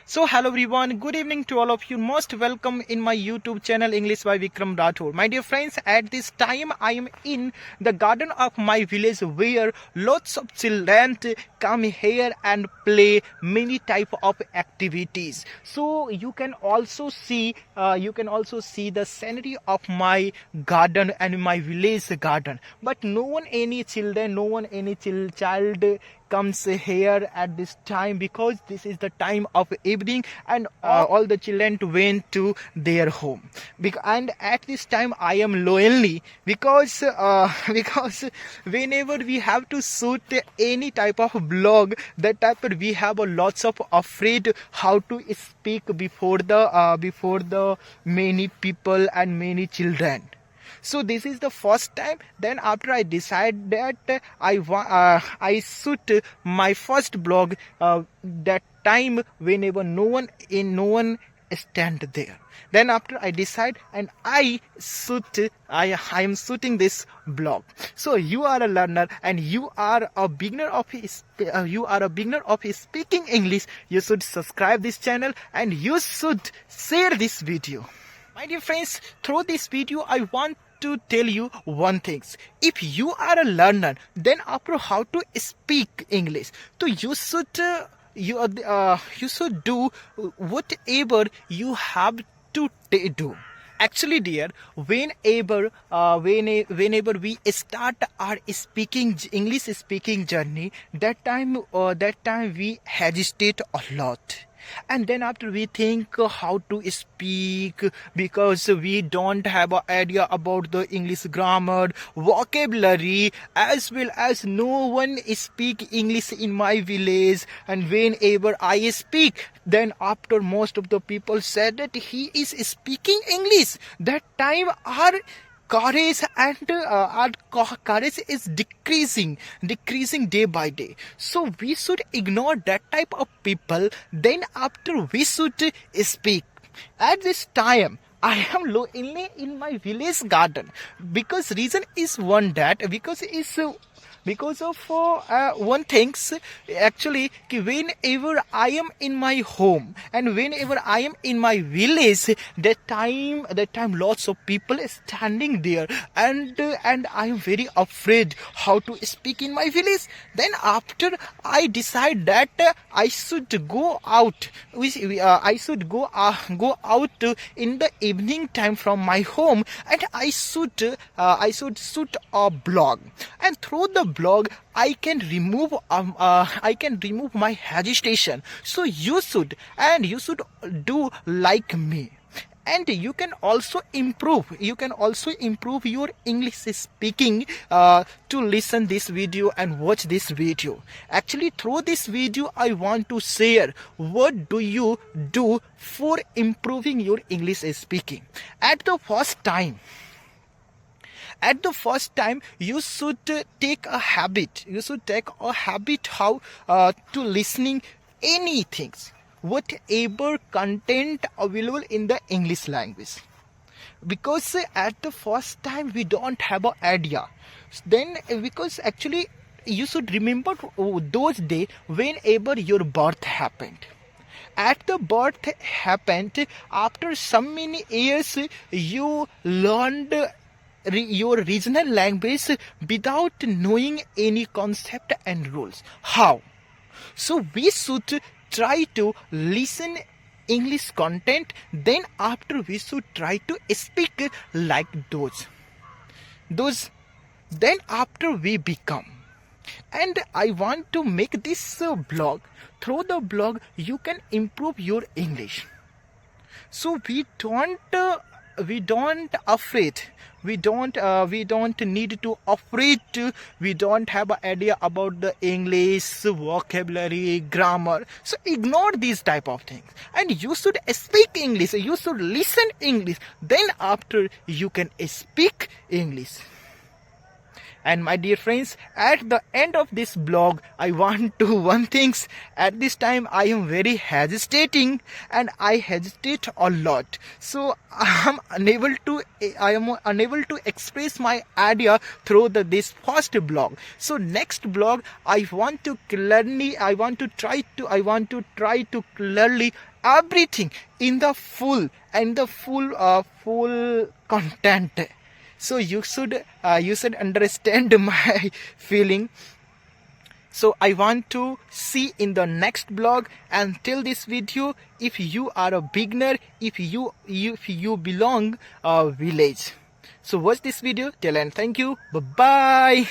So hello everyone, good evening to all of you. Most welcome in my YouTube channel English by Vikram Rathore. My dear friends, at this time I am in the garden of my village where lots of children come here and play many type of activities. So you can also see the scenery of my garden and my village garden. But no one any children, no one any child comes here at this time because this is the time of evening and all the children went to their home. And at this time I am lonely because because whenever we have to shoot any type of blog, that type of we have a lots of afraid how to speak before the many people and many children. So this is the first time. Then after I decide that I shoot my first blog that time whenever no one stand there. Then after I decide and I am shooting this blog. So you are a learner and you are a beginner of speaking English. You should subscribe this channel and you should share this video. My dear friends, through this video I want to tell you one thing. If you are a learner, then after how to speak English, so you should do whatever you have to do. Actually, dear, whenever we start our speaking English speaking journey, that time we hesitate a lot. And then after we think how to speak because we don't have an idea about the English grammar, vocabulary, as well as no one speak English in my village. And whenever I speak, then after most of the people said that he is speaking English, that time our courage and our courage is decreasing day by day. So we should ignore that type of people. Then after we should speak. At this time I am lonely in my village garden because reason is one that because of one things. Actually whenever I am in my home and whenever I am in my village, that time lots of people standing there and I am very afraid how to speak in my village. Then after I decide that I should go out I should go out in the evening time from my home and I should shoot a blog. And through the blog I can remove my hesitation. So you should do like me. And you can also improve your English speaking to listen this video and watch this video. Actually through this video I want to share what do you do for improving your English speaking. At the first time you should take a habit how to listening anything, whatever content available in the English language. Because at the first time we don't have an idea. Then because actually you should remember those days whenever your birth happened. At the birth happened, after so many years you learned your regional language without knowing any concept and rules. How? So we should try to listen English content, then after we should try to speak like those. Then after we become. And I want to make this blog. Through the blog you can improve your English. So we don't afraid. We don't need to afraid. We don't have an idea about the English vocabulary, grammar. So ignore these type of things. And you should speak English. You should listen English. Then after you can speak English. And my dear friends, at the end of this blog, I want to one things. At this time, I am very hesitating, and I hesitate a lot. So I am unable to express my idea through this first blog. So next blog, I want to try to clearly everything in the full content. So you should understand my feeling. So I want to see in the next blog. And till this video, if you are a beginner, if you belong a village, so watch this video till end. Thank you. Bye bye.